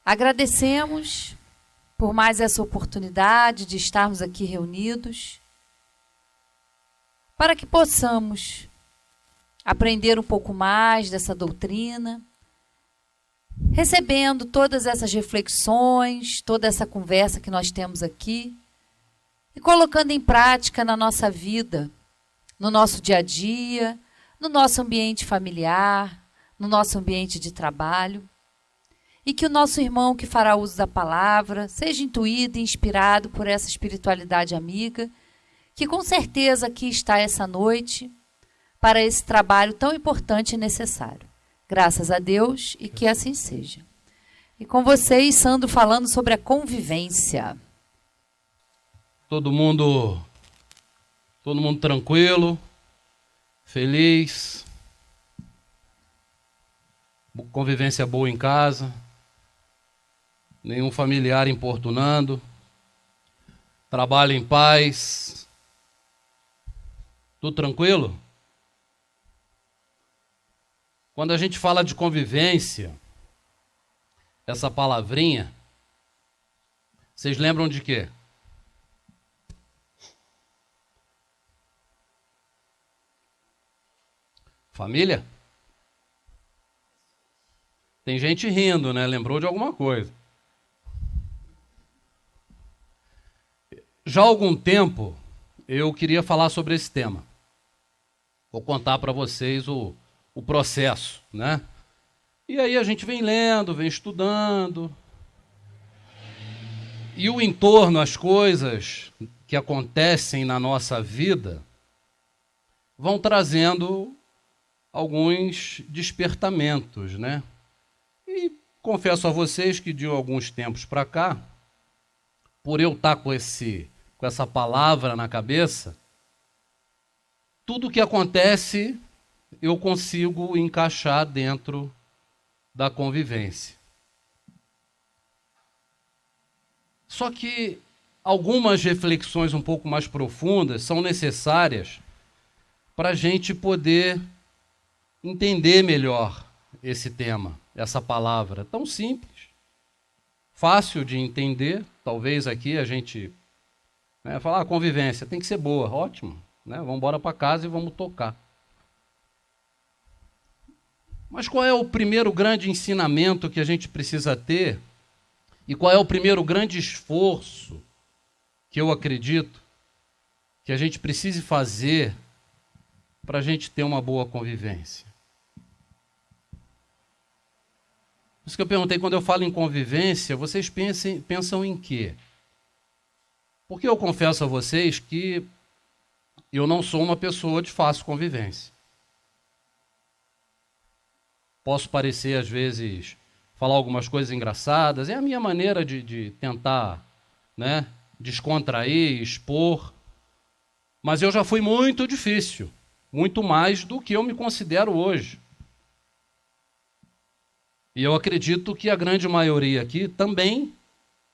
Agradecemos por mais essa oportunidade de estarmos aqui reunidos, para que possamos aprender um pouco mais dessa doutrina, recebendo todas essas reflexões, toda essa conversa que nós temos aqui e colocando em prática na nossa vida, no nosso dia a dia, no nosso ambiente familiar, no nosso ambiente de trabalho. E que o nosso irmão que fará uso da palavra seja intuído e inspirado por essa espiritualidade amiga, que com certeza aqui está essa noite para esse trabalho tão importante e necessário. Graças a Deus e que assim seja. E com vocês, Sandro, falando sobre a convivência. Todo mundo tranquilo, feliz, convivência boa em casa, nenhum familiar importunando, trabalho em paz, tudo tranquilo? Quando a gente fala de convivência, essa palavrinha, vocês lembram de quê? Família? Tem gente rindo, né? Lembrou de alguma coisa. Já há algum tempo, eu queria falar sobre esse tema. Vou contar para vocês o processo, né? E aí a gente vem lendo, vem estudando. E o entorno, as coisas que acontecem na nossa vida, vão trazendo alguns despertamentos, né? E confesso a vocês que de alguns tempos para cá, por eu estar com essa palavra na cabeça, tudo que acontece eu consigo encaixar dentro da convivência. Só que algumas reflexões um pouco mais profundas são necessárias para a gente poder entender melhor esse tema, essa palavra tão simples, fácil de entender. Talvez aqui a gente falar, convivência tem que ser boa, ótimo, né? Vamos embora para casa e vamos tocar. Mas qual é o primeiro grande ensinamento que a gente precisa ter e qual é o primeiro grande esforço que eu acredito que a gente precise fazer para a gente ter uma boa convivência? Por isso que eu perguntei, quando eu falo em convivência, vocês pensam em quê? Porque eu confesso a vocês que eu não sou uma pessoa de fácil convivência. Posso parecer, às vezes, falar algumas coisas engraçadas, é a minha maneira de tentar, né, descontrair, expor, mas eu já fui muito difícil, muito mais do que eu me considero hoje. E eu acredito que a grande maioria aqui também,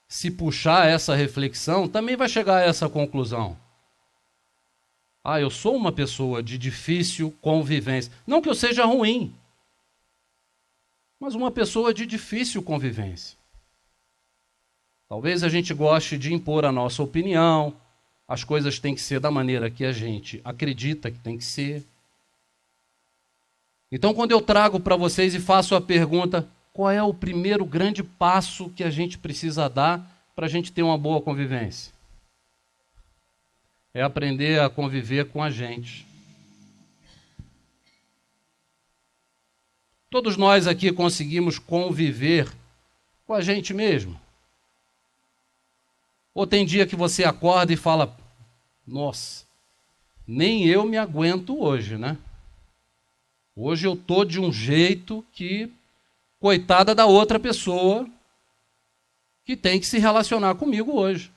se puxar essa reflexão, também vai chegar a essa conclusão. Eu sou uma pessoa de difícil convivência. Não que eu seja ruim, mas uma pessoa de difícil convivência. Talvez a gente goste de impor a nossa opinião, as coisas têm que ser da maneira que a gente acredita que tem que ser. Então, quando eu trago para vocês e faço a pergunta, qual é o primeiro grande passo que a gente precisa dar para a gente ter uma boa convivência? É aprender a conviver com a gente. Todos nós aqui conseguimos conviver com a gente mesmo? Ou tem dia que você acorda e fala, nossa, nem eu me aguento hoje, né? Hoje eu estou de um jeito que, coitada da outra pessoa que tem que se relacionar comigo hoje.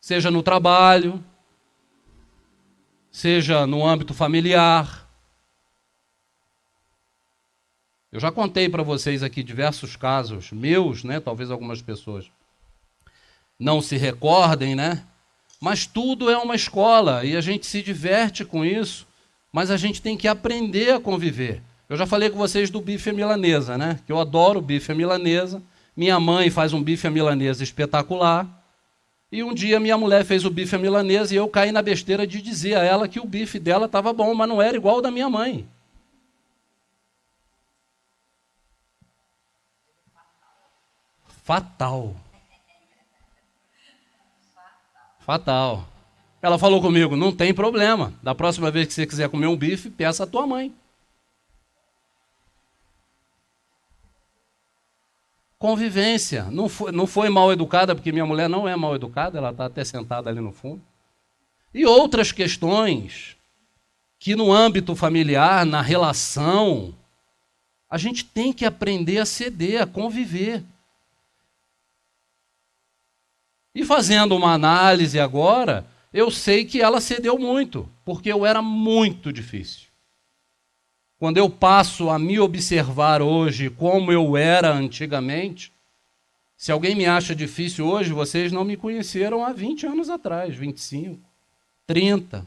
Seja no trabalho, seja no âmbito familiar. Eu já contei para vocês aqui diversos casos meus, né? Talvez algumas pessoas não se recordem, né? Mas tudo é uma escola e a gente se diverte com isso, mas a gente tem que aprender a conviver. Eu já falei com vocês do bife à milanesa, né? Que eu adoro bife à milanesa. Minha mãe faz um bife à milanesa espetacular. E um dia minha mulher fez o bife à milanesa e eu caí na besteira de dizer a ela que o bife dela estava bom, mas não era igual ao da minha mãe. Fatal. Fatal. Ela falou comigo, não tem problema. Da próxima vez que você quiser comer um bife, peça a tua mãe. Convivência. Não foi mal educada, porque minha mulher não é mal educada, ela está até sentada ali no fundo. E outras questões que no âmbito familiar, na relação, a gente tem que aprender a ceder, a conviver. E fazendo uma análise agora, eu sei que ela cedeu muito, porque eu era muito difícil. Quando eu passo a me observar hoje como eu era antigamente, se alguém me acha difícil hoje, vocês não me conheceram há 20 anos atrás, 25, 30.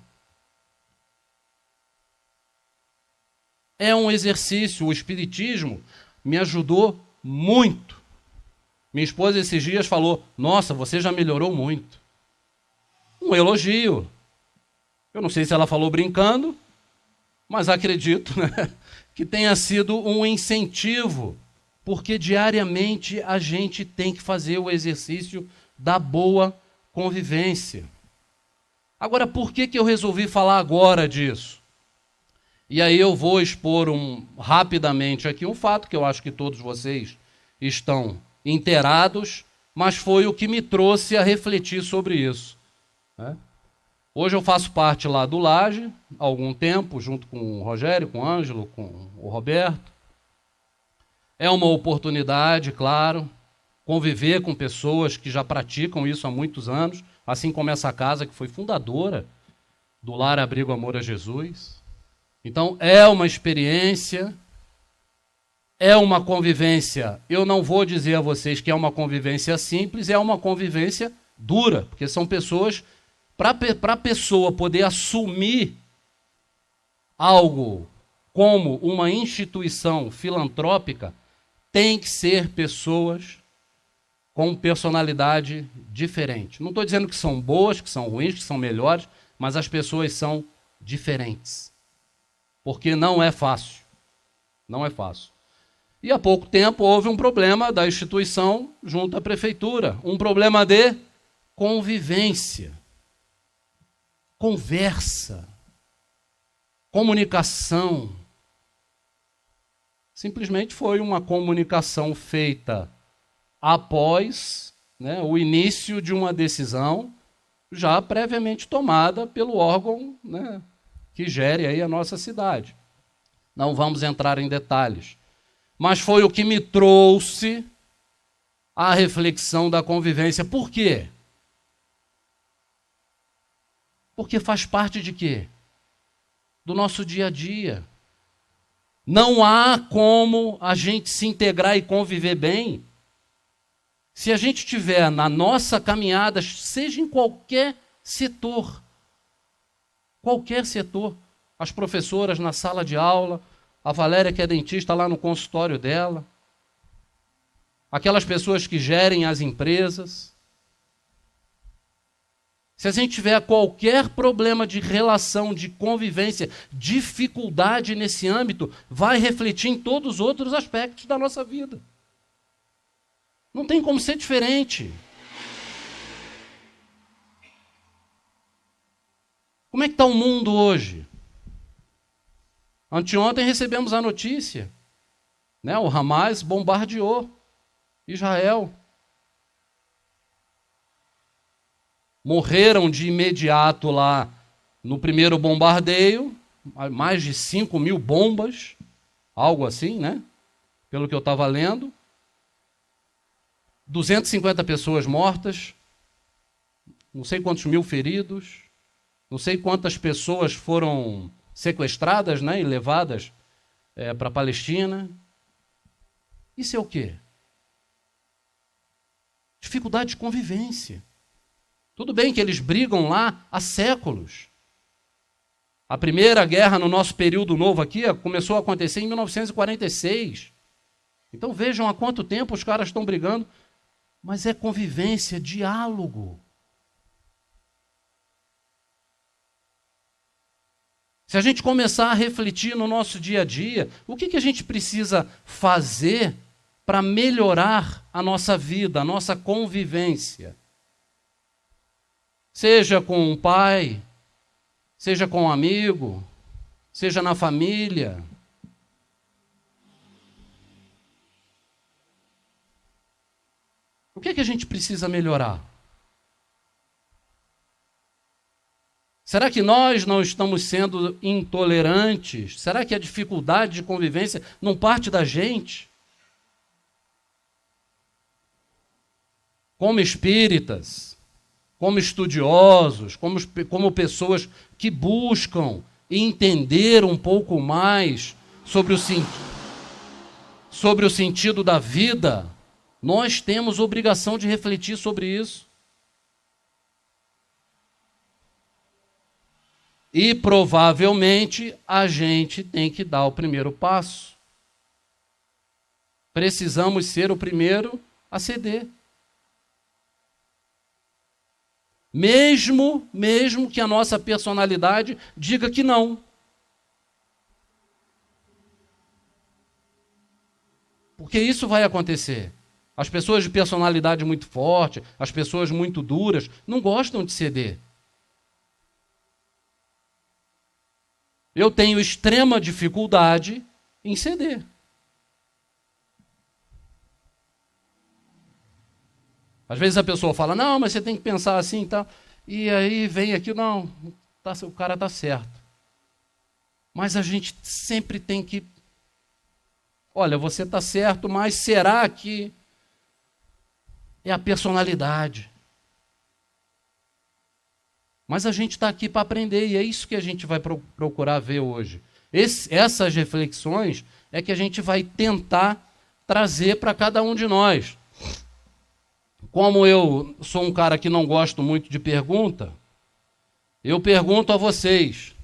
É um exercício, o Espiritismo me ajudou muito. Minha esposa esses dias falou, nossa, você já melhorou muito. Um elogio. Eu não sei se ela falou brincando, mas acredito, né, que tenha sido um incentivo, porque diariamente a gente tem que fazer o exercício da boa convivência. Agora, por que eu resolvi falar agora disso? E aí eu vou expor rapidamente aqui um fato que eu acho que todos vocês estão inteirados, mas foi o que me trouxe a refletir sobre isso, né? Hoje eu faço parte lá do Laje, há algum tempo, junto com o Rogério, com o Ângelo, com o Roberto. É uma oportunidade, claro, conviver com pessoas que já praticam isso há muitos anos, assim como essa casa que foi fundadora do Lar Abrigo Amor a Jesus. Então, é uma experiência, é uma convivência. Eu não vou dizer a vocês que é uma convivência simples, é uma convivência dura, porque são pessoas... Para a pessoa poder assumir algo como uma instituição filantrópica, tem que ser pessoas com personalidade diferente. Não estou dizendo que são boas, que são ruins, que são melhores, mas as pessoas são diferentes. Porque não é fácil. Não é fácil. E há pouco tempo houve um problema da instituição junto à prefeitura. Um problema de convivência. Conversa, comunicação. Simplesmente foi uma comunicação feita após, né, o início de uma decisão já previamente tomada pelo órgão, né, que gere aí a nossa cidade. Não vamos entrar em detalhes. Mas foi o que me trouxe à reflexão da convivência. Por quê? Porque faz parte de quê? Do nosso dia a dia. Não há como a gente se integrar e conviver bem se a gente tiver na nossa caminhada, seja em qualquer setor, as professoras na sala de aula, a Valéria que é dentista lá no consultório dela, aquelas pessoas que gerem as empresas. Se a gente tiver qualquer problema de relação, de convivência, dificuldade nesse âmbito, vai refletir em todos os outros aspectos da nossa vida. Não tem como ser diferente. Como é que está o mundo hoje? Anteontem recebemos a notícia, né? O Hamas bombardeou Israel. Morreram de imediato lá no primeiro bombardeio, mais de 5.000 bombas, algo assim, né? Pelo que eu estava lendo. 250 pessoas mortas, não sei quantos mil feridos, não sei quantas pessoas foram sequestradas, né, e levadas para a Palestina. Isso é o quê? Dificuldade de convivência. Tudo bem que eles brigam lá há séculos. A primeira guerra no nosso período novo aqui começou a acontecer em 1946. Então vejam há quanto tempo os caras estão brigando. Mas é convivência, diálogo. Se a gente começar a refletir no nosso dia a dia, o que a gente precisa fazer para melhorar a nossa vida, a nossa convivência? Seja com um pai, seja com um amigo, seja na família. O que a gente precisa melhorar? Será que nós não estamos sendo intolerantes? Será que a dificuldade de convivência não parte da gente? Como espíritas, como estudiosos, como pessoas que buscam entender um pouco mais sobre o sentido da vida, nós temos obrigação de refletir sobre isso. E provavelmente a gente tem que dar o primeiro passo. Precisamos ser o primeiro a ceder. Mesmo que a nossa personalidade diga que não. Porque isso vai acontecer. As pessoas de personalidade muito forte, as pessoas muito duras, não gostam de ceder. Eu tenho extrema dificuldade em ceder. Às vezes a pessoa fala, não, mas você tem que pensar assim e tal. E aí vem aqui, não, o cara está certo. Mas a gente sempre tem que... Olha, você está certo, mas será que é a personalidade? Mas a gente está aqui para aprender e é isso que a gente vai procurar ver hoje. Essas reflexões é que a gente vai tentar trazer para cada um de nós. Como eu sou um cara que não gosto muito de pergunta, eu pergunto a vocês,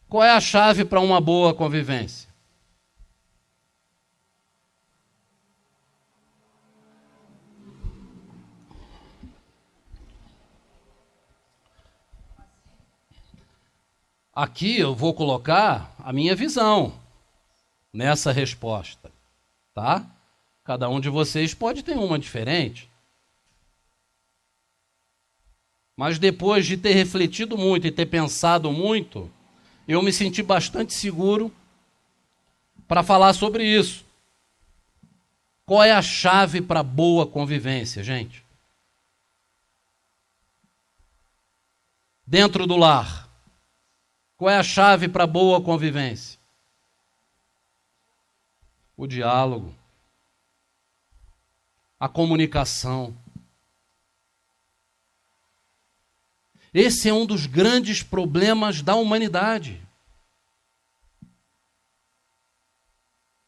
qual é a chave para uma boa convivência? Aqui eu vou colocar a minha visão nessa resposta, tá? Cada um de vocês pode ter uma diferente. Mas depois de ter refletido muito e ter pensado muito, eu me senti bastante seguro para falar sobre isso. Qual é a chave para boa convivência, gente? Dentro do lar. Qual é a chave para boa convivência? O diálogo. A comunicação. Esse é um dos grandes problemas da humanidade.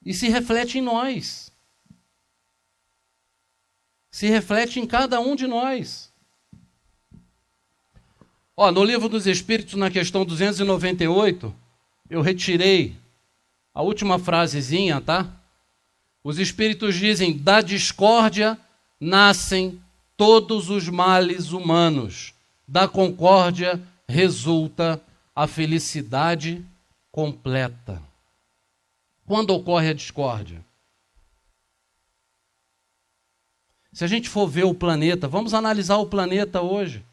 E se reflete em nós. Se reflete em cada um de nós. No Livro dos Espíritos, na questão 298, eu retirei a última frasezinha, tá? Os Espíritos dizem, da discórdia nascem todos os males humanos. Da concórdia resulta a felicidade completa. Quando ocorre a discórdia? Se a gente for ver o planeta, vamos analisar o planeta hoje.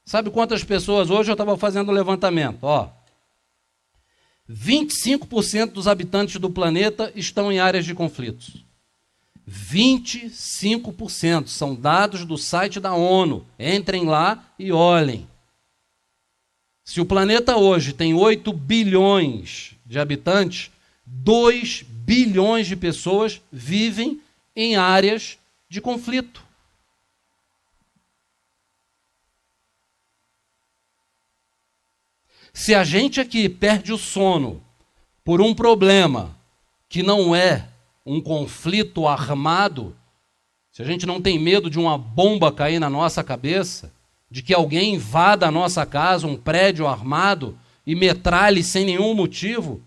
Sabe quantas pessoas? Hoje eu estava fazendo um levantamento. 25% dos habitantes do planeta estão em áreas de conflitos. 25% são dados do site da ONU. Entrem lá e olhem. Se o planeta hoje tem 8 bilhões de habitantes, 2 bilhões de pessoas vivem em áreas de conflito. Se a gente aqui perde o sono por um problema que não é um conflito armado, se a gente não tem medo de uma bomba cair na nossa cabeça, de que alguém invada a nossa casa, um prédio armado, e metralhe sem nenhum motivo,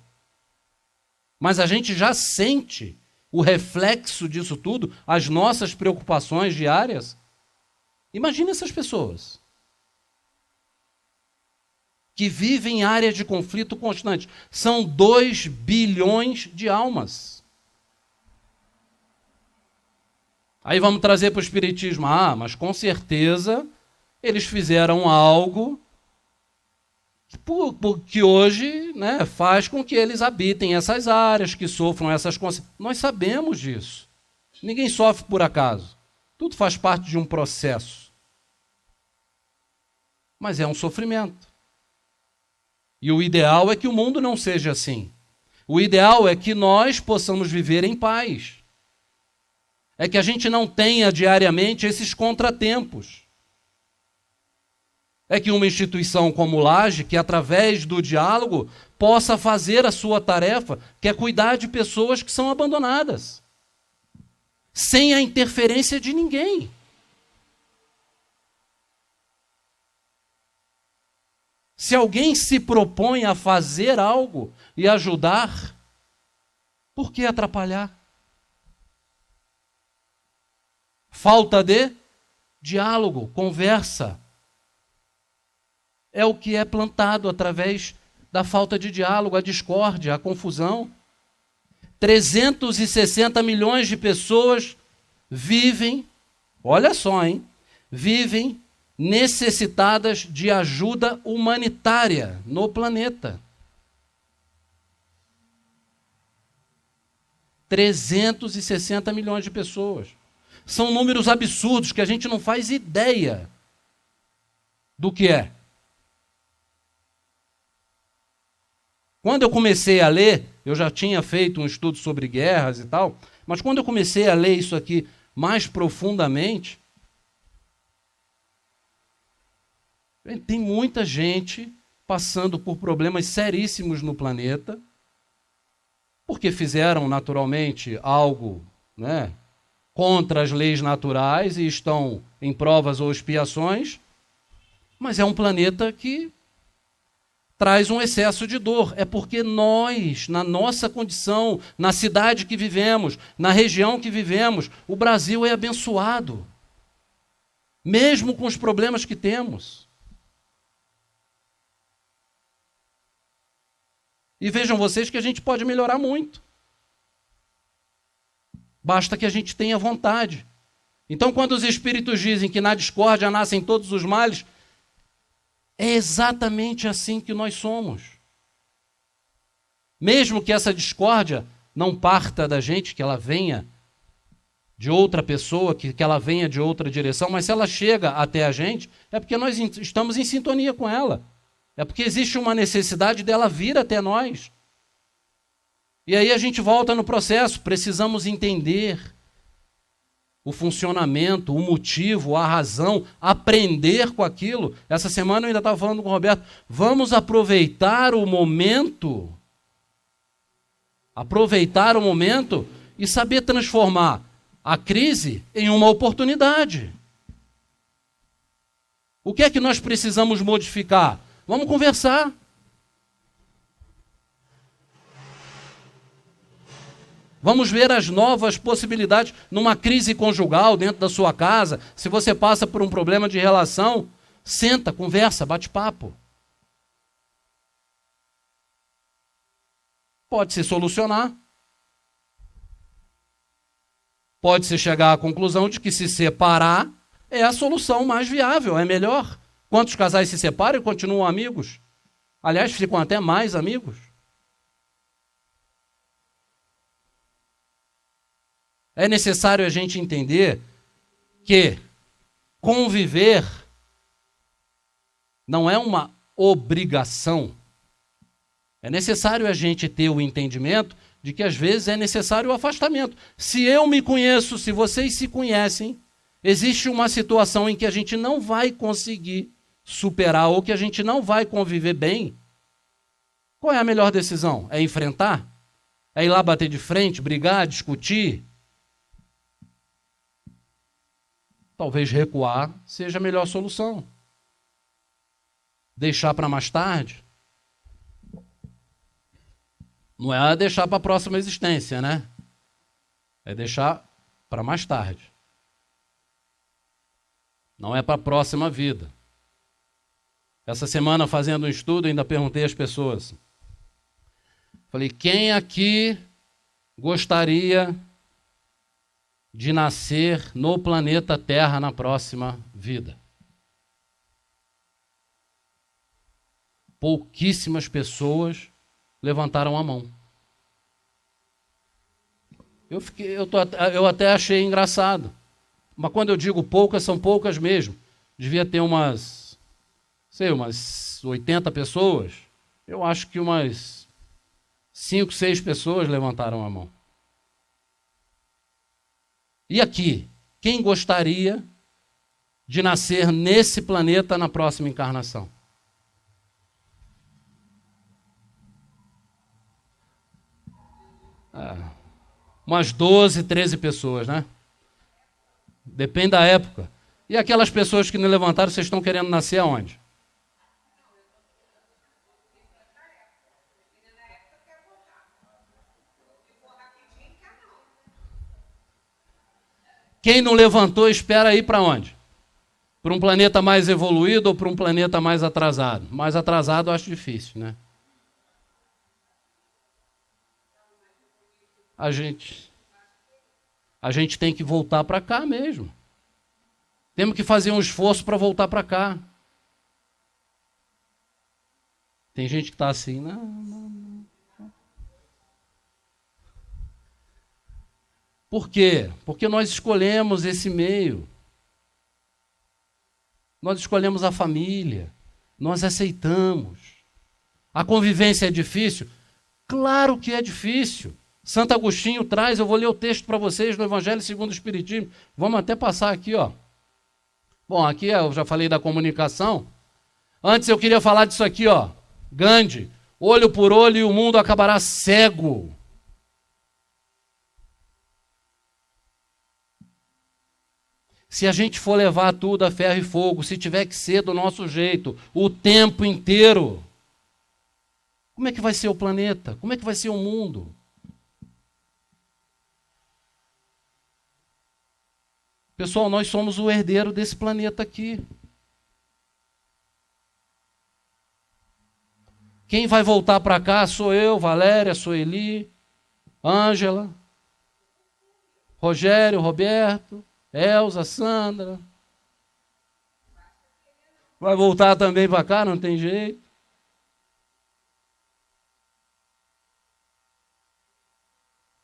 mas a gente já sente o reflexo disso tudo, as nossas preocupações diárias. Imagine essas pessoas que vivem em áreas de conflito constante. São 2 bilhões de almas. Aí vamos trazer para o Espiritismo. Mas com certeza eles fizeram algo que hoje, né, faz com que eles habitem essas áreas, que sofram essas consequências. Nós sabemos disso. Ninguém sofre por acaso. Tudo faz parte de um processo. Mas é um sofrimento. E o ideal é que o mundo não seja assim. O ideal é que nós possamos viver em paz. É que a gente não tenha diariamente esses contratempos. É que uma instituição como o Laje, que através do diálogo possa fazer a sua tarefa, que é cuidar de pessoas que são abandonadas, sem a interferência de ninguém. Se alguém se propõe a fazer algo e ajudar, por que atrapalhar? Falta de diálogo, conversa. É o que é plantado através da falta de diálogo, a discórdia, a confusão. 360 milhões de pessoas vivem, olha só, vivem necessitadas de ajuda humanitária no planeta. 360 milhões de pessoas. São números absurdos que a gente não faz ideia do que é. Quando eu comecei a ler, eu já tinha feito um estudo sobre guerras e tal, mas quando eu comecei a ler isso aqui mais profundamente, tem muita gente passando por problemas seríssimos no planeta, porque fizeram naturalmente algo, né, contra as leis naturais e estão em provas ou expiações, mas é um planeta que traz um excesso de dor. É porque nós, na nossa condição, na cidade que vivemos, na região que vivemos, o Brasil é abençoado, mesmo com os problemas que temos. E vejam vocês que a gente pode melhorar muito. Basta que a gente tenha vontade. Então, quando os espíritos dizem que na discórdia nascem todos os males, é exatamente assim que nós somos. Mesmo que essa discórdia não parta da gente, que ela venha de outra pessoa, que ela venha de outra direção, mas se ela chega até a gente, é porque nós estamos em sintonia com ela. É porque existe uma necessidade dela vir até nós. E aí a gente volta no processo. Precisamos entender o funcionamento, o motivo, a razão, aprender com aquilo. Essa semana eu ainda estava falando com o Roberto. Vamos aproveitar o momento. Aproveitar o momento e saber transformar a crise em uma oportunidade. O que é que nós precisamos modificar? Vamos conversar. Vamos ver as novas possibilidades numa crise conjugal dentro da sua casa. Se você passa por um problema de relação, senta, conversa, bate papo. Pode-se solucionar. Pode-se chegar à conclusão de que se separar é a solução mais viável, é melhor. Quantos casais se separam e continuam amigos? Aliás, ficam até mais amigos. É necessário a gente entender que conviver não é uma obrigação. É necessário a gente ter o entendimento de que às vezes é necessário o afastamento. Se eu me conheço, se vocês se conhecem, existe uma situação em que a gente não vai conseguir superar ou que a gente não vai conviver bem. Qual é a melhor decisão? É enfrentar? É ir lá bater de frente, brigar, discutir? Talvez recuar seja a melhor solução. Deixar para mais tarde. Não é deixar para a próxima existência, né? É deixar para mais tarde. Não é para a próxima vida. Essa semana, fazendo um estudo, ainda perguntei às pessoas. Falei, quem aqui gostaria de nascer no planeta Terra na próxima vida? Pouquíssimas pessoas levantaram a mão. Eu até achei engraçado. Mas quando eu digo poucas, são poucas mesmo. Devia ter umas 80 pessoas. Eu acho que umas 5, 6 pessoas levantaram a mão. E aqui, quem gostaria de nascer nesse planeta na próxima encarnação? Umas 12, 13 pessoas, né? Depende da época. E aquelas pessoas que não levantaram, vocês estão querendo nascer aonde? Quem não levantou, espera ir para onde? Para um planeta mais evoluído ou para um planeta mais atrasado? Mais atrasado eu acho difícil, né? A gente tem que voltar para cá mesmo. Temos que fazer um esforço para voltar para cá. Tem gente que está assim, não. Por quê? Porque nós escolhemos esse meio. Nós escolhemos a família. Nós aceitamos. A convivência é difícil? Claro que é difícil. Santo Agostinho traz, eu vou ler o texto para vocês no Evangelho segundo o Espiritismo. Vamos até passar aqui, ó. Bom, aqui eu já falei da comunicação. Antes eu queria falar disso aqui, ó. Gandhi, olho por olho e o mundo acabará cego. Se a gente for levar tudo a ferro e fogo, se tiver que ser do nosso jeito, o tempo inteiro, como é que vai ser o planeta? Como é que vai ser o mundo? Pessoal, nós somos o herdeiro desse planeta aqui. Quem vai voltar para cá sou eu, Valéria, Sueli, Ângela, Rogério, Roberto, Elza, Sandra. Vai voltar também para cá, não tem jeito.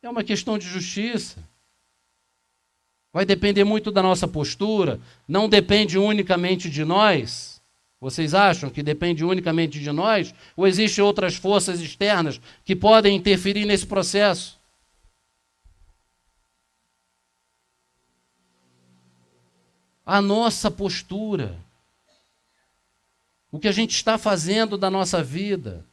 É uma questão de justiça. Vai depender muito da nossa postura, não depende unicamente de nós. Vocês acham que depende unicamente de nós? Ou existem outras forças externas que podem interferir nesse processo? A nossa postura, o que a gente está fazendo da nossa vida.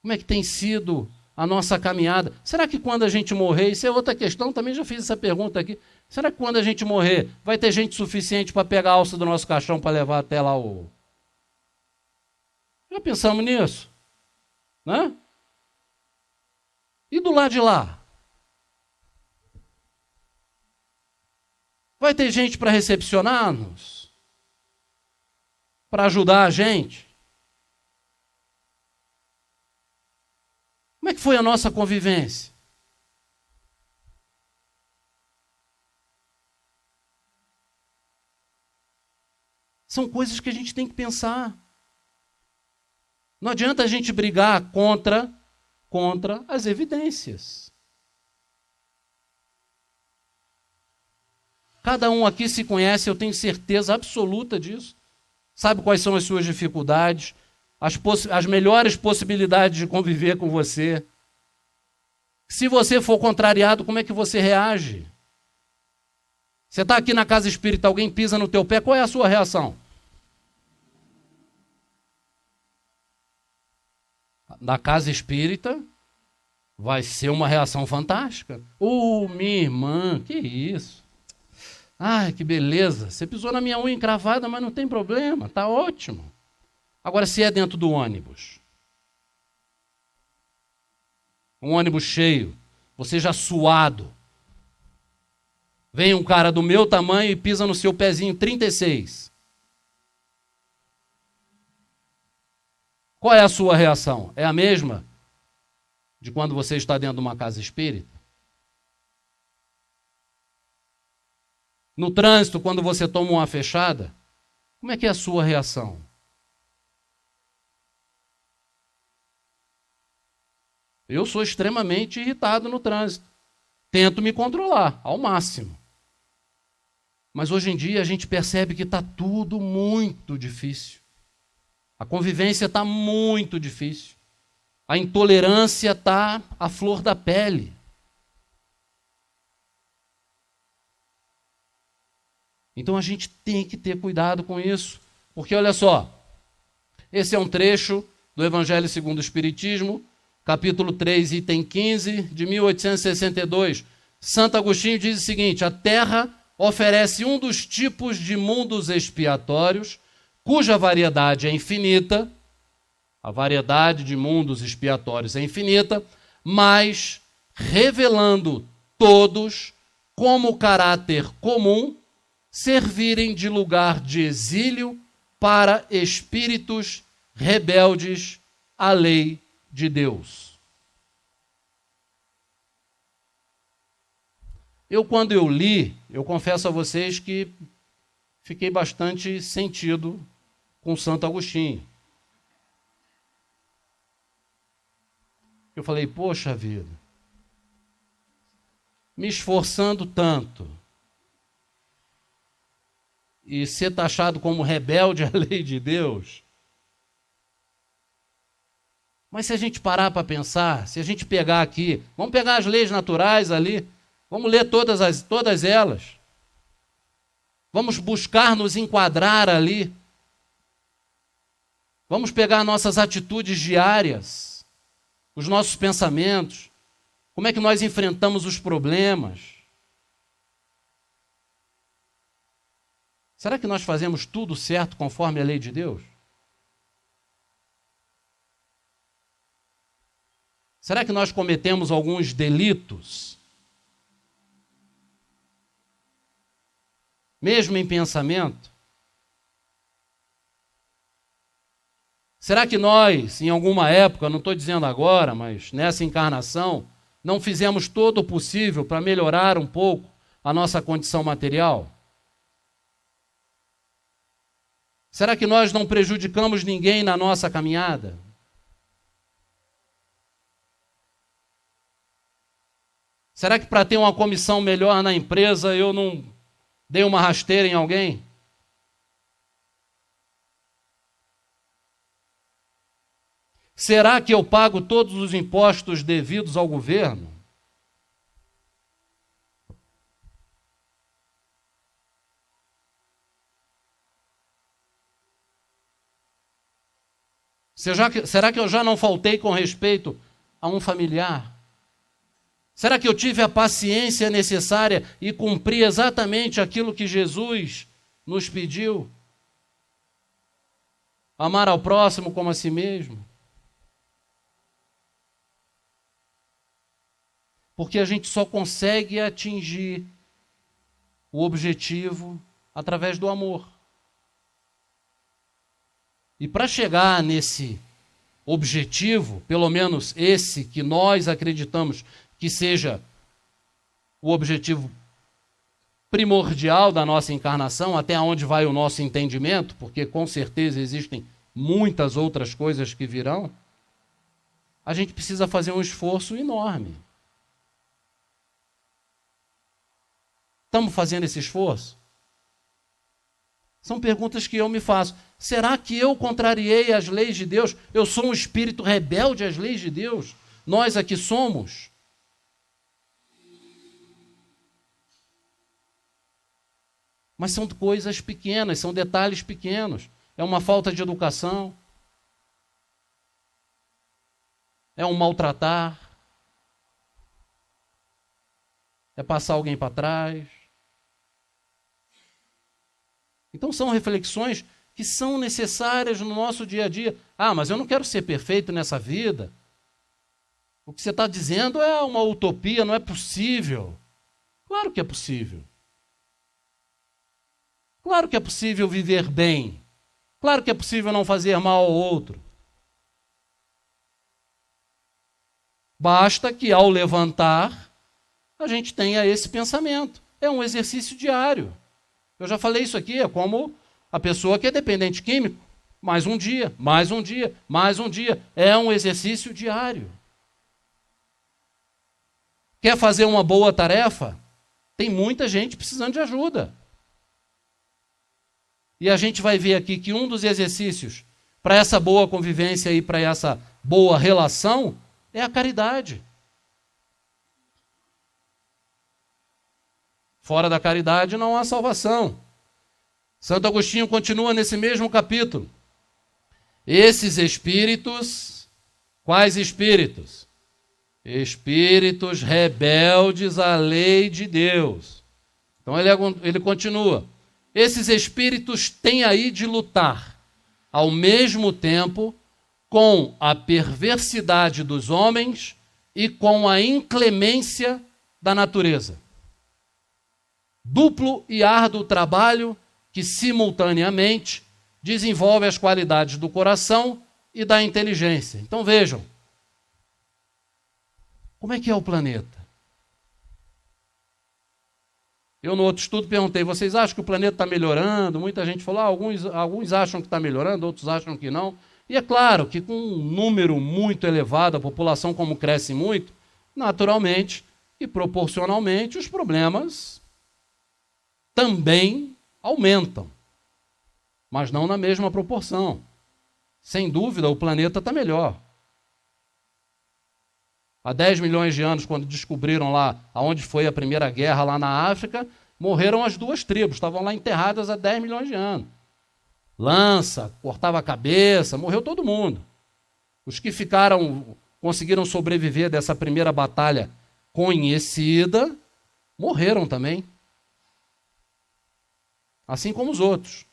Como é que tem sido a nossa caminhada? Será que quando a gente morrer, isso é outra questão, também já fiz essa pergunta aqui, será que quando a gente morrer, vai ter gente suficiente para pegar a alça do nosso caixão para levar até lá o... Já pensamos nisso? Né? E do lado de lá? Vai ter gente para recepcionar-nos? Para ajudar a gente? Como é que foi a nossa convivência? São coisas que a gente tem que pensar. Não adianta a gente brigar contra as evidências. Cada um aqui se conhece, eu tenho certeza absoluta disso. Sabe quais são as suas dificuldades, as melhores possibilidades de conviver com você. Se você for contrariado, como é que você reage? Você está aqui na casa espírita, alguém pisa no teu pé, qual é a sua reação? Na casa espírita, vai ser uma reação fantástica. Minha irmã, que isso? Ai, que beleza, você pisou na minha unha encravada, mas não tem problema, está ótimo. Agora, se é dentro do ônibus, um ônibus cheio, você já suado, vem um cara do meu tamanho e pisa no seu pezinho 36. Qual é a sua reação? É a mesma de quando você está dentro de uma casa espírita? No trânsito, quando você toma uma fechada, como é que é a sua reação? Eu sou extremamente irritado no trânsito. Tento me controlar ao máximo. Mas hoje em dia a gente percebe que está tudo muito difícil. A convivência está muito difícil. A intolerância está à flor da pele. Então a gente tem que ter cuidado com isso. Porque olha só, esse é um trecho do Evangelho segundo o Espiritismo, capítulo 3, item 15, de 1862. Santo Agostinho diz o seguinte: a Terra oferece um dos tipos de mundos expiatórios, cuja variedade é infinita, a variedade de mundos expiatórios é infinita, mas revelando todos como caráter comum servirem de lugar de exílio para espíritos rebeldes à lei de Deus. Quando eu li, eu confesso a vocês que fiquei bastante sentido com Santo Agostinho. Eu falei, poxa vida, me esforçando tanto e ser taxado como rebelde à lei de Deus. Mas se a gente parar para pensar, se a gente pegar aqui, vamos pegar as leis naturais ali, vamos ler todas elas. Vamos buscar nos enquadrar ali. Vamos pegar nossas atitudes diárias, os nossos pensamentos, como é que nós enfrentamos os problemas. Será que nós fazemos tudo certo conforme a lei de Deus? Será que nós cometemos alguns delitos? Mesmo em pensamento? Será que nós, em alguma época, não estou dizendo agora, mas nessa encarnação, não fizemos todo o possível para melhorar um pouco a nossa condição material? Será que nós não prejudicamos ninguém na nossa caminhada? Será que para ter uma comissão melhor na empresa eu não dei uma rasteira em alguém? Será que eu pago todos os impostos devidos ao governo? Será que eu já não faltei com respeito a um familiar? Será que eu tive a paciência necessária e cumpri exatamente aquilo que Jesus nos pediu? Amar ao próximo como a si mesmo? Porque a gente só consegue atingir o objetivo através do amor. E para chegar nesse objetivo, pelo menos esse que nós acreditamos que seja o objetivo primordial da nossa encarnação, até onde vai o nosso entendimento, porque com certeza existem muitas outras coisas que virão, a gente precisa fazer um esforço enorme. Estamos fazendo esse esforço? São perguntas que eu me faço. Será que eu contrariei as leis de Deus? Eu sou um espírito rebelde às leis de Deus? Nós aqui somos? Mas são coisas pequenas, são detalhes pequenos. É uma falta de educação. É um maltratar. É passar alguém para trás. Então são reflexões que são necessárias no nosso dia a dia. Ah, mas eu não quero ser perfeito nessa vida. O que você está dizendo é uma utopia, não é possível. Claro que é possível. Claro que é possível viver bem. Claro que é possível não fazer mal ao outro. Basta que, ao levantar, a gente tenha esse pensamento. É um exercício diário. Eu já falei isso aqui, é como a pessoa que é dependente químico. Mais um dia, mais um dia, mais um dia. É um exercício diário. Quer fazer uma boa tarefa? Tem muita gente precisando de ajuda. E a gente vai ver aqui que um dos exercícios para essa boa convivência e para essa boa relação é a caridade. Fora da caridade não há salvação. Santo Agostinho continua nesse mesmo capítulo. Esses espíritos, quais espíritos? Espíritos rebeldes à lei de Deus. Então ele continua. Esses espíritos têm aí de lutar, ao mesmo tempo, com a perversidade dos homens e com a inclemência da natureza. Duplo e árduo trabalho que, simultaneamente, desenvolve as qualidades do coração e da inteligência. Então vejam, como é que é o planeta? Eu, no outro estudo, perguntei, vocês acham que o planeta está melhorando? Muita gente falou, alguns acham que está melhorando, outros acham que não. E é claro que com um número muito elevado, a população como cresce muito, naturalmente e proporcionalmente, os problemas também aumentam, mas não na mesma proporção. Sem dúvida, o planeta está melhor. Há 10 milhões de anos, quando descobriram lá onde foi a primeira guerra lá na África, morreram as duas tribos, estavam lá enterradas há 10 milhões de anos. Lança, cortava a cabeça, morreu todo mundo. Os que conseguiram sobreviver dessa primeira batalha conhecida, morreram também. Assim como os outros.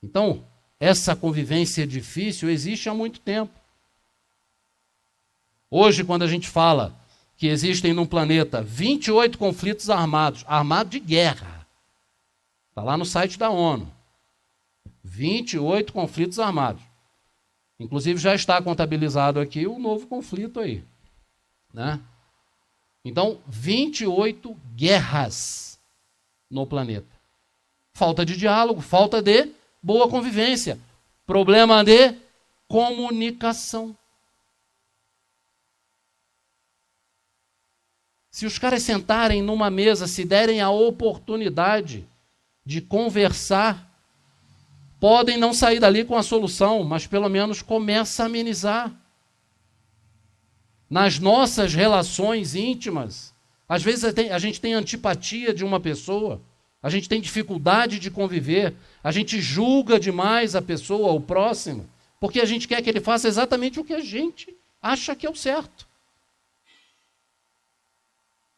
Então, essa convivência difícil existe há muito tempo. Hoje, quando a gente fala que existem no planeta 28 conflitos armados de guerra, está lá no site da ONU, 28 conflitos armados. Inclusive já está contabilizado aqui o novo conflito aí, né? Então, 28 guerras no planeta. Falta de diálogo, falta de boa convivência, problema de comunicação. Se os caras sentarem numa mesa, se derem a oportunidade de conversar, podem não sair dali com a solução, mas pelo menos começa a amenizar. Nas nossas relações íntimas, às vezes a gente tem antipatia de uma pessoa, a gente tem dificuldade de conviver, a gente julga demais a pessoa, o próximo, porque a gente quer que ele faça exatamente o que a gente acha que é o certo.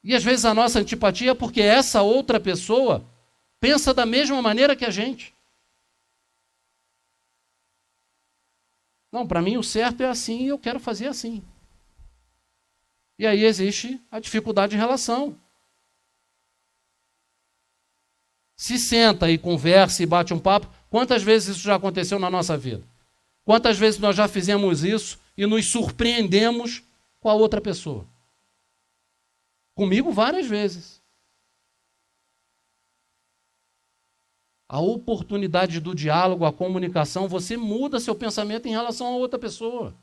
E às vezes a nossa antipatia é porque essa outra pessoa pensa da mesma maneira que a gente. Não, para mim o certo é assim e eu quero fazer assim. E aí existe a dificuldade de relação. Se senta e conversa e bate um papo, quantas vezes isso já aconteceu na nossa vida? Quantas vezes nós já fizemos isso e nos surpreendemos com a outra pessoa? Comigo várias vezes. A oportunidade do diálogo, a comunicação, você muda seu pensamento em relação a outra pessoa.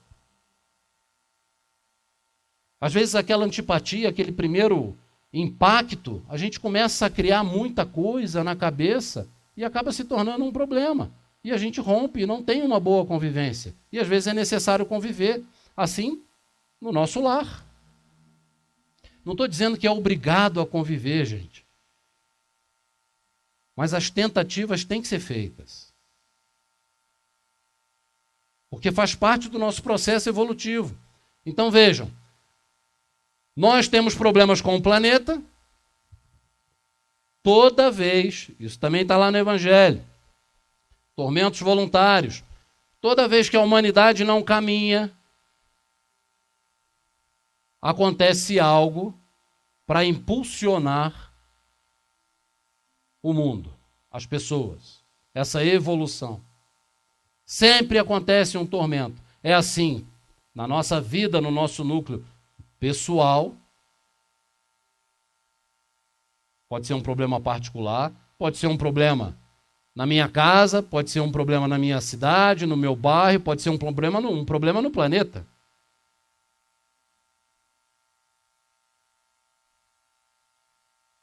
Às vezes aquela antipatia, aquele primeiro impacto, a gente começa a criar muita coisa na cabeça e acaba se tornando um problema. E a gente rompe e não tem uma boa convivência. E às vezes é necessário conviver assim no nosso lar. Não estou dizendo que é obrigado a conviver, gente. Mas as tentativas têm que ser feitas. Porque faz parte do nosso processo evolutivo. Então vejam, nós temos problemas com o planeta, toda vez, isso também está lá no Evangelho, tormentos voluntários, toda vez que a humanidade não caminha, acontece algo para impulsionar o mundo, as pessoas, essa evolução. Sempre acontece um tormento. É assim, na nossa vida, no nosso núcleo pessoal, pode ser um problema particular, pode ser um problema na minha casa, pode ser um problema na minha cidade, no meu bairro, pode ser um problema no planeta.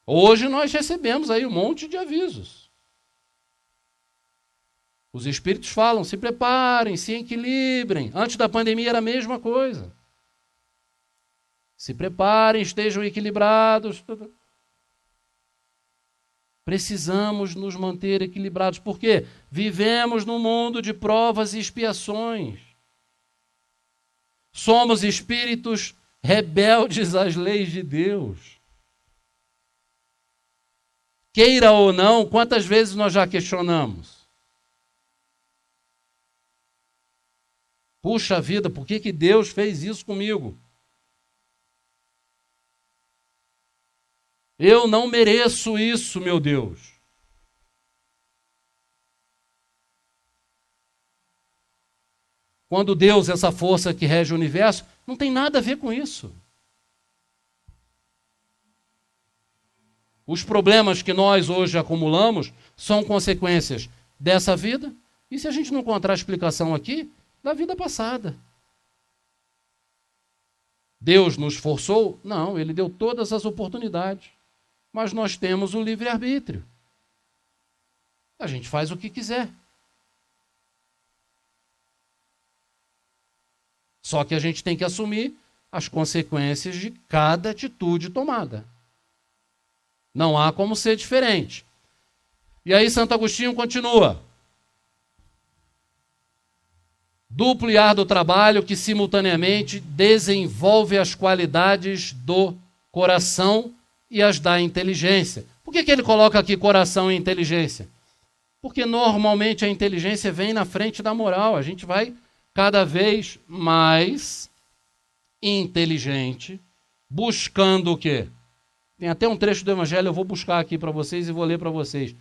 Hoje nós recebemos aí um monte de avisos. Os espíritos falam, se preparem, se equilibrem. Antes da pandemia era a mesma coisa. Se preparem, estejam equilibrados. Precisamos nos manter equilibrados. Por quê? Vivemos num mundo de provas e expiações. Somos espíritos rebeldes às leis de Deus. Queira ou não, quantas vezes nós já questionamos? Puxa vida, por que Deus fez isso comigo? Eu não mereço isso, meu Deus. Quando Deus, essa força que rege o universo, não tem nada a ver com isso. Os problemas que nós hoje acumulamos são consequências dessa vida. E se a gente não encontrar explicação aqui, da vida passada. Deus nos forçou? Não, Ele deu todas as oportunidades. Mas nós temos o livre-arbítrio. A gente faz o que quiser. Só que a gente tem que assumir as consequências de cada atitude tomada. Não há como ser diferente. E aí Santo Agostinho continua. Duplo e árduo trabalho que simultaneamente desenvolve as qualidades do coração e as da inteligência. Por que ele coloca aqui coração e inteligência? Porque normalmente a inteligência vem na frente da moral. A gente vai cada vez mais inteligente, buscando o quê? Tem até um trecho do Evangelho, eu vou buscar aqui para vocês e vou ler para vocês.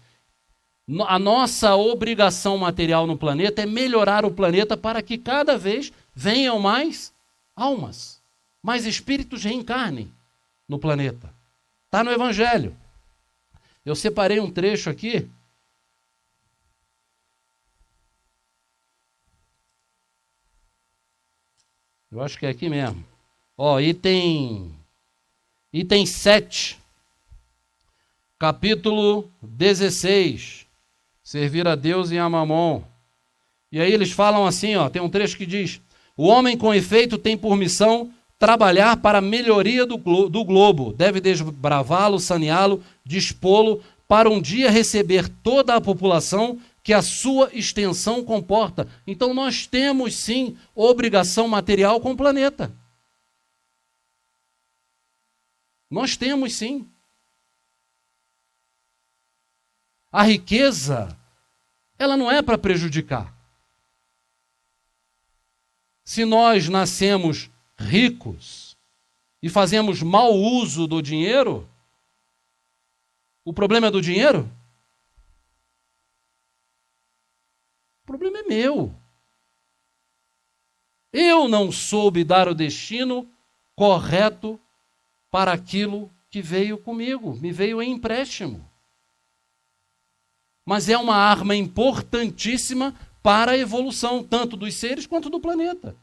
A nossa obrigação material no planeta é melhorar o planeta para que cada vez venham mais almas, mais espíritos reencarnem no planeta. Está no Evangelho. Eu separei um trecho aqui. Eu acho que é aqui mesmo. Ó, item 7, capítulo 16, servir a Deus e a Mamon. E aí eles falam assim, ó, tem um trecho que diz, o homem com efeito tem por missão trabalhar para a melhoria do globo, deve desbravá-lo, saneá-lo, dispô-lo, para um dia receber toda a população que a sua extensão comporta. Então nós temos sim obrigação material com o planeta. Nós temos sim. A riqueza, ela não é para prejudicar. Se nós nascemos ricos e fazemos mau uso do dinheiro, o problema é do dinheiro? O problema é meu. Eu não soube dar o destino correto para aquilo que veio comigo, me veio em empréstimo. Mas é uma arma importantíssima para a evolução, tanto dos seres quanto do planeta.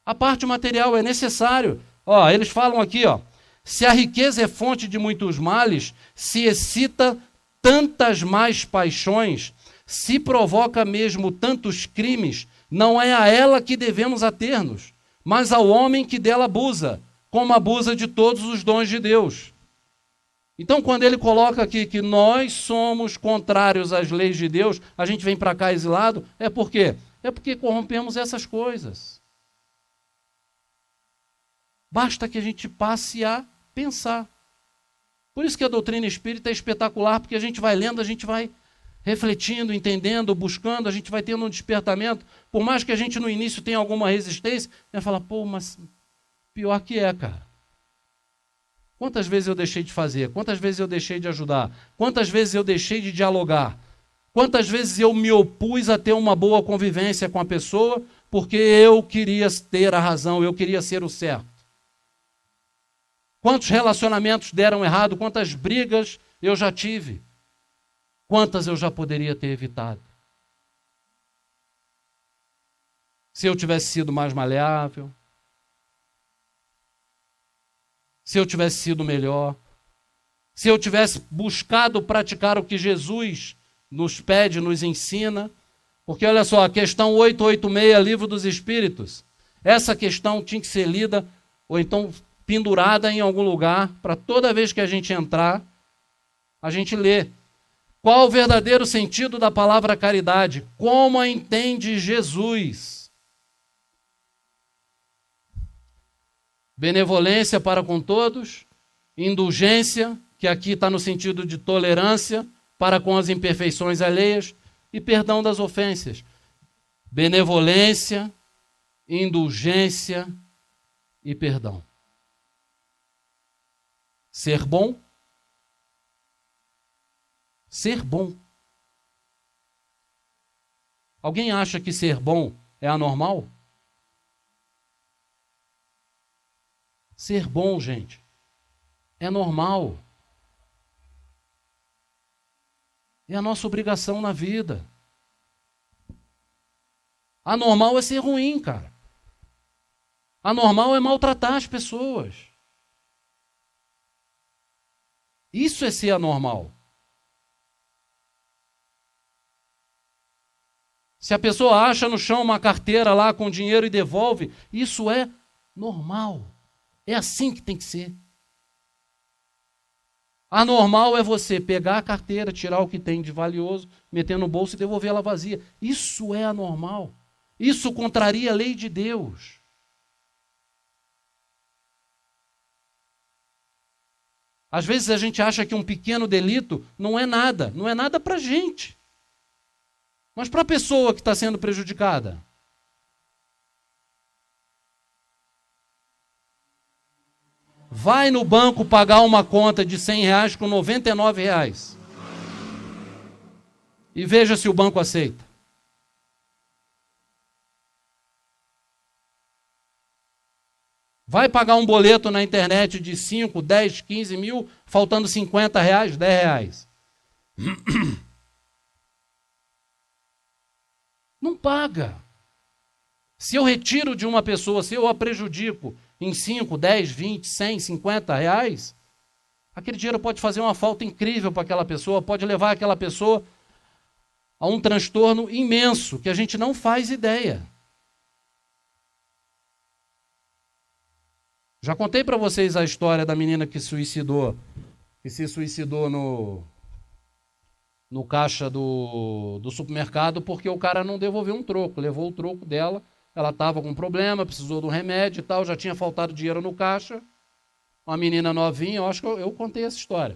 A parte material é necessário. Ó, eles falam aqui, ó, se a riqueza é fonte de muitos males, se excita tantas mais paixões, se provoca mesmo tantos crimes, não é a ela que devemos ater-nos, mas ao homem que dela abusa, como abusa de todos os dons de Deus. Então, quando ele coloca aqui que nós somos contrários às leis de Deus, a gente vem para cá exilado, é por quê? É porque corrompemos essas coisas. Basta que a gente passe a pensar. Por isso que a doutrina espírita é espetacular, porque a gente vai lendo, a gente vai refletindo, entendendo, buscando, a gente vai tendo um despertamento. Por mais que a gente no início tenha alguma resistência, vai falar, pô, mas pior que é, cara. Quantas vezes eu deixei de fazer? Quantas vezes eu deixei de ajudar? Quantas vezes eu deixei de dialogar? Quantas vezes eu me opus a ter uma boa convivência com a pessoa porque eu queria ter a razão, eu queria ser o certo? Quantos relacionamentos deram errado? Quantas brigas eu já tive? Quantas eu já poderia ter evitado? Se eu tivesse sido mais maleável, se eu tivesse sido melhor, se eu tivesse buscado praticar o que Jesus nos pede, nos ensina, porque olha só, a questão 886, Livro dos Espíritos, essa questão tinha que ser lida, ou então pendurada em algum lugar, para toda vez que a gente entrar, a gente lê. Qual o verdadeiro sentido da palavra caridade? Como a entende Jesus? Benevolência para com todos, indulgência, que aqui está no sentido de tolerância para com as imperfeições alheias, e perdão das ofensas. Benevolência, indulgência e perdão. Ser bom? Ser bom. Alguém acha que ser bom é anormal? Ser bom, gente, é normal. É a nossa obrigação na vida. Anormal é ser ruim, cara. Anormal é maltratar as pessoas. Isso é ser anormal. Se a pessoa acha no chão uma carteira lá com dinheiro e devolve, isso é normal. É assim que tem que ser. Anormal é você pegar a carteira, tirar o que tem de valioso, meter no bolso e devolver ela vazia. Isso é anormal. Isso contraria a lei de Deus. Às vezes a gente acha que um pequeno delito não é nada para a gente. Mas para a pessoa que está sendo prejudicada. Vai no banco pagar uma conta de R$100 com R$99. E veja se o banco aceita. Vai pagar um boleto na internet de 5, 10, 15 mil, faltando R$50, R$10. Não paga. Se eu retiro de uma pessoa, se eu a prejudico em 5, 10, 20, 100, R$50, aquele dinheiro pode fazer uma falta incrível para aquela pessoa, pode levar aquela pessoa a um transtorno imenso, que a gente não faz ideia. Já contei para vocês a história da menina que se suicidou no caixa do supermercado porque o cara não devolveu um troco, levou o troco dela, ela estava com problema, precisou de um remédio e tal, já tinha faltado dinheiro no caixa, uma menina novinha, eu acho que eu contei essa história.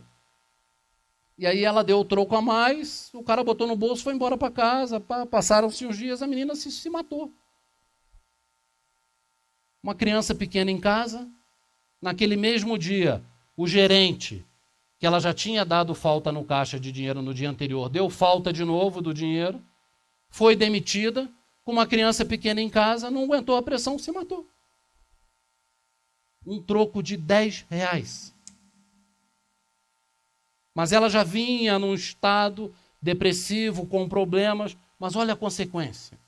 E aí ela deu o troco a mais, o cara botou no bolso, foi embora para casa, passaram-se uns dias, a menina se matou. Uma criança pequena em casa, naquele mesmo dia, o gerente, que ela já tinha dado falta no caixa de dinheiro no dia anterior, deu falta de novo do dinheiro, foi demitida, com uma criança pequena em casa, não aguentou a pressão, se matou. Um troco de R$10. Mas ela já vinha num estado depressivo, com problemas, mas olha a consequência.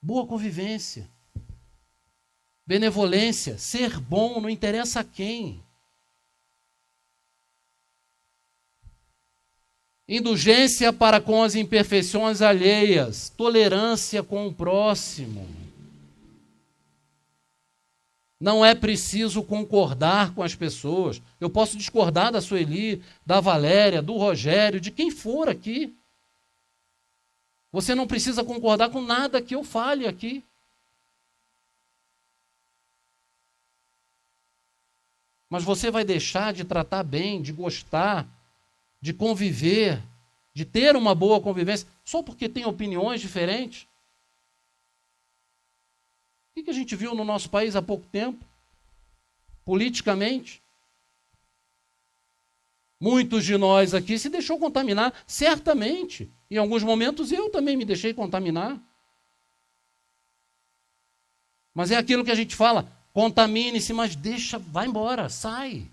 Boa convivência, benevolência, ser bom, não interessa a quem. Indulgência para com as imperfeições alheias, tolerância com o próximo. Não é preciso concordar com as pessoas. Eu posso discordar da Sueli, da Valéria, do Rogério, de quem for aqui. Você não precisa concordar com nada que eu fale aqui. Mas você vai deixar de tratar bem, de gostar, de conviver, de ter uma boa convivência, só porque tem opiniões diferentes? O que a gente viu no nosso país há pouco tempo? Politicamente, muitos de nós aqui se deixou contaminar, certamente. Em alguns momentos eu também me deixei contaminar. Mas é aquilo que a gente fala, contamine-se, mas deixa, vai embora, sai.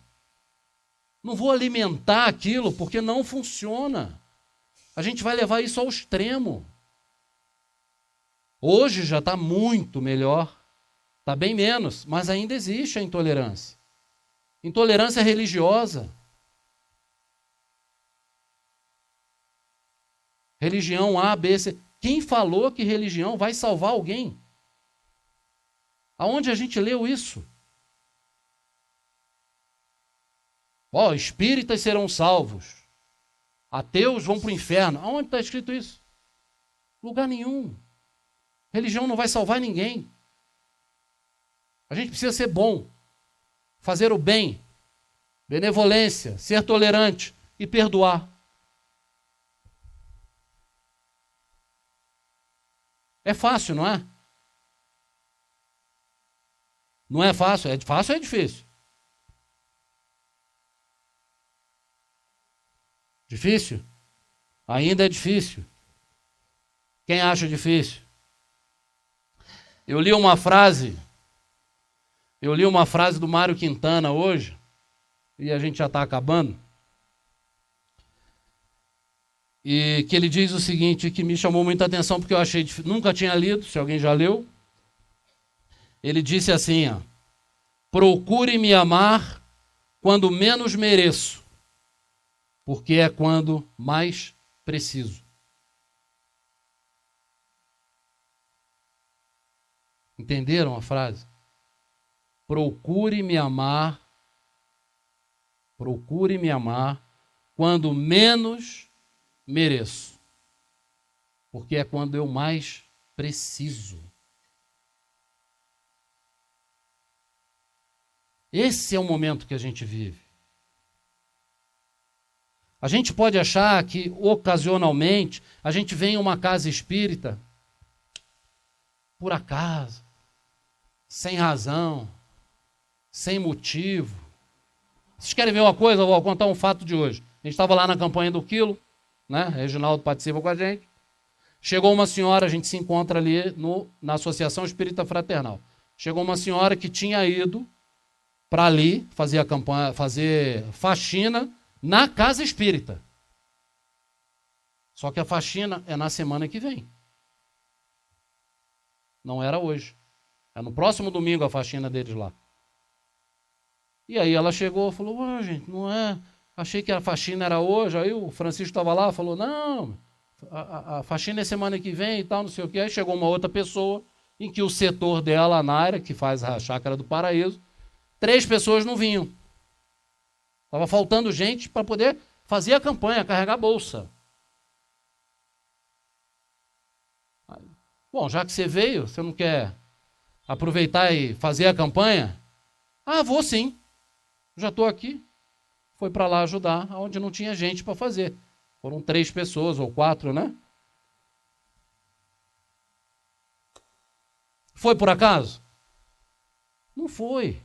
Não vou alimentar aquilo porque não funciona. A gente vai levar isso ao extremo. Hoje já está muito melhor, está bem menos, mas ainda existe a intolerância. Intolerância religiosa. Religião A, B, C. Quem falou que religião vai salvar alguém? Aonde a gente leu isso? Espíritas serão salvos. Ateus vão para o inferno. Aonde está escrito isso? Lugar nenhum. Religião não vai salvar ninguém. A gente precisa ser bom, fazer o bem, benevolência, ser tolerante e perdoar. É fácil, não é? Não é fácil? É fácil ou é difícil? Difícil? Ainda é difícil. Quem acha difícil? Eu li uma frase do Mário Quintana hoje, e a gente já está acabando, e que ele diz o seguinte, que me chamou muita atenção, porque eu achei difícil, nunca tinha lido, se alguém já leu. Ele disse assim, procure me amar quando menos mereço, porque é quando mais preciso. Entenderam a frase? Procure me amar quando menos mereço, porque é quando eu mais preciso. Esse é o momento que a gente vive. A gente pode achar que, ocasionalmente, a gente vem em uma casa espírita, por acaso, sem razão, sem motivo. Vocês querem ver uma coisa? Eu vou contar um fato de hoje. A gente estava lá na campanha do quilo, né? Reginaldo participa com a gente. Chegou uma senhora, a gente se encontra ali na Associação Espírita Fraternal. Chegou uma senhora que tinha ido para ali fazer a campanha, fazer faxina na casa espírita. Só que a faxina é na semana que vem. Não era hoje. É no próximo domingo a faxina deles lá. E aí ela chegou e falou, gente, não é... Achei que a faxina era hoje. Aí o Francisco estava lá e falou, não, a faxina é semana que vem e tal, não sei o quê. Aí chegou uma outra pessoa em que o setor dela, a Naira, que faz a Chácara do Paraíso, 3 pessoas não vinham. Estava faltando gente para poder fazer a campanha, carregar a bolsa. Bom, já que você veio, você não quer aproveitar e fazer a campanha? Vou sim. Já estou aqui. Foi para lá ajudar, onde não tinha gente para fazer. Foram 3 pessoas ou 4, né? Foi por acaso? Não foi.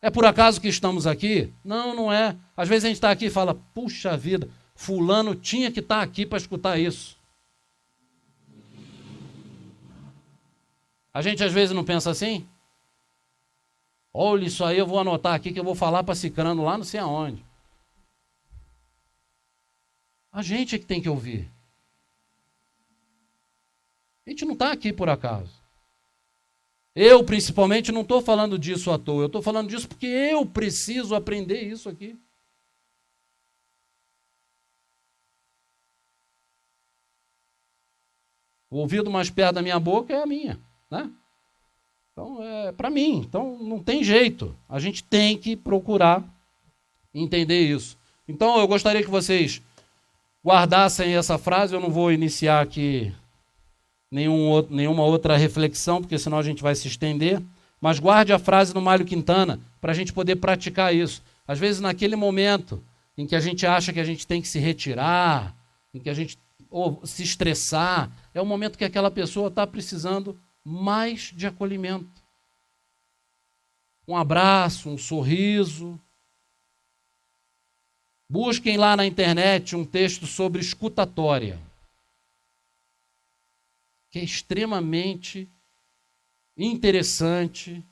É por acaso que estamos aqui? Não, não é. Às vezes a gente está aqui e fala, puxa vida, fulano tinha que estar aqui para escutar isso. A gente às vezes não pensa assim? Olha isso aí, eu vou anotar aqui que eu vou falar para Cicrano lá não sei aonde. A gente é que tem que ouvir. A gente não está aqui por acaso. Eu, principalmente, não estou falando disso à toa. Eu estou falando disso porque eu preciso aprender isso aqui. O ouvido mais perto da minha boca é a minha, né? Então, é para mim. Então, não tem jeito. A gente tem que procurar entender isso. Então, eu gostaria que vocês guardassem essa frase. Eu não vou iniciar aqui nenhuma outra reflexão, porque senão a gente vai se estender. Mas guarde a frase do Mário Quintana para a gente poder praticar isso. Às vezes, naquele momento em que a gente acha que a gente tem que se retirar, em que a gente ou se estressar, é o momento que aquela pessoa está precisando mais de acolhimento. Um abraço, um sorriso. Busquem lá na internet um texto sobre escutatória, que é extremamente interessante,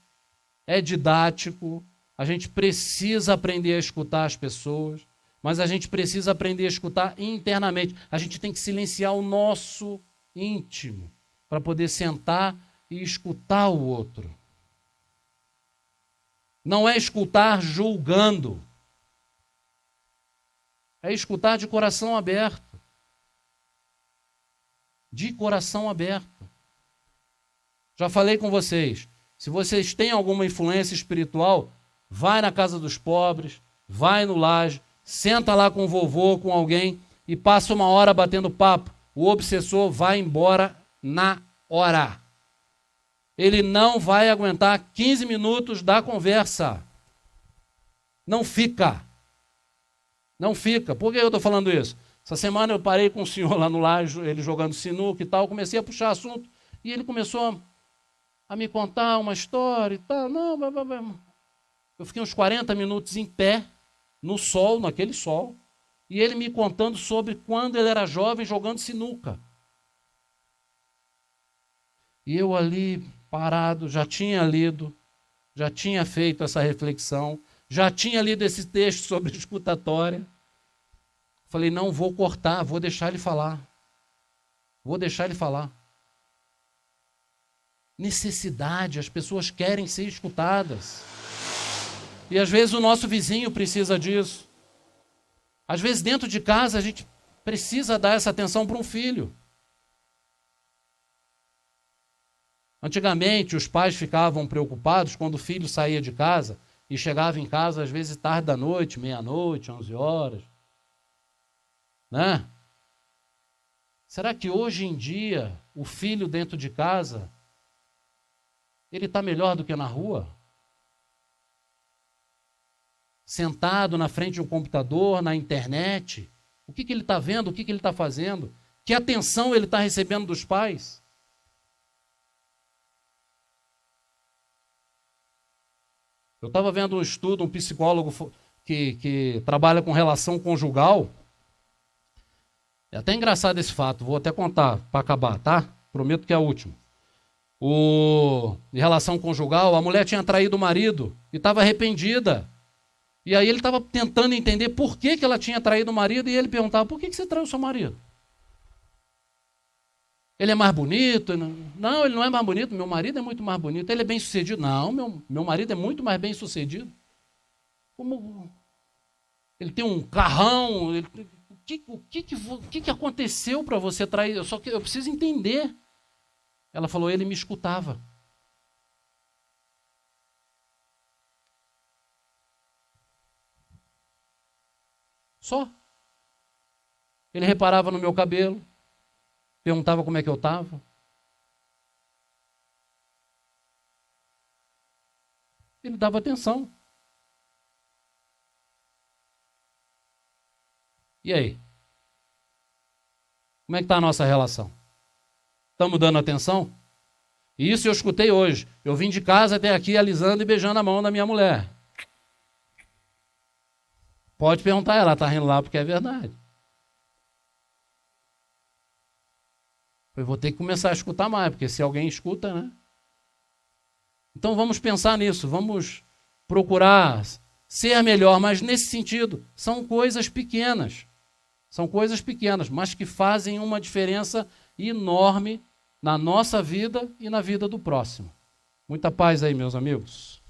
é didático. A gente precisa aprender a escutar as pessoas, mas a gente precisa aprender a escutar internamente. A gente tem que silenciar o nosso íntimo para poder sentar e escutar o outro. Não é escutar julgando, é escutar de coração aberto. De coração aberto. Já falei com vocês, se vocês têm alguma influência espiritual, vai na casa dos pobres, vai no laje, senta lá com o vovô, com alguém e passa uma hora batendo papo. O obsessor vai embora na hora. Ele não vai aguentar 15 minutos da conversa. Não fica. Não fica. Por que eu estou falando isso? Essa semana eu parei com um senhor lá no laje, ele jogando sinuca e tal, comecei a puxar assunto e ele começou a me contar uma história e tal. Eu fiquei uns 40 minutos em pé, no sol, naquele sol, e ele me contando sobre quando ele era jovem jogando sinuca. E eu ali, parado, já tinha lido, já tinha feito essa reflexão, já tinha lido esse texto sobre escutatória. Falei, não vou cortar, vou deixar ele falar. Vou deixar ele falar. Necessidade, as pessoas querem ser escutadas. E às vezes o nosso vizinho precisa disso. Às vezes dentro de casa a gente precisa dar essa atenção para um filho. Antigamente os pais ficavam preocupados quando o filho saía de casa e chegava em casa às vezes tarde da noite, meia-noite, 11 horas. Né? Será que hoje em dia o filho dentro de casa ele está melhor do que na rua? Sentado na frente de um computador, na internet, o que ele está vendo, o que ele está fazendo? Que atenção ele está recebendo dos pais? Eu estava vendo um estudo, um psicólogo que trabalha com relação conjugal. É até engraçado esse fato, vou até contar para acabar, tá? Prometo que é o último. Em relação conjugal, a mulher tinha traído o marido e estava arrependida. E aí ele estava tentando entender por que ela tinha traído o marido e ele perguntava, por que você traiu o seu marido? Ele é mais bonito? Não, ele não é mais bonito, meu marido é muito mais bonito. Ele é bem sucedido? Não, meu marido é muito mais bem sucedido. Como? Ele tem um carrão. O que aconteceu para você trair? Eu preciso entender. Ela falou, ele me escutava. Só. Ele reparava no meu cabelo, perguntava como é que eu estava. Ele dava atenção. E aí? Como é que está a nossa relação? Estamos dando atenção? E isso eu escutei hoje. Eu vim de casa até aqui alisando e beijando a mão da minha mulher. Pode perguntar, ela está rindo lá porque é verdade. Eu vou ter que começar a escutar mais, porque se alguém escuta, né? Então vamos pensar nisso, vamos procurar ser melhor, mas nesse sentido, são coisas pequenas. São coisas pequenas, mas que fazem uma diferença enorme na nossa vida e na vida do próximo. Muita paz aí, meus amigos.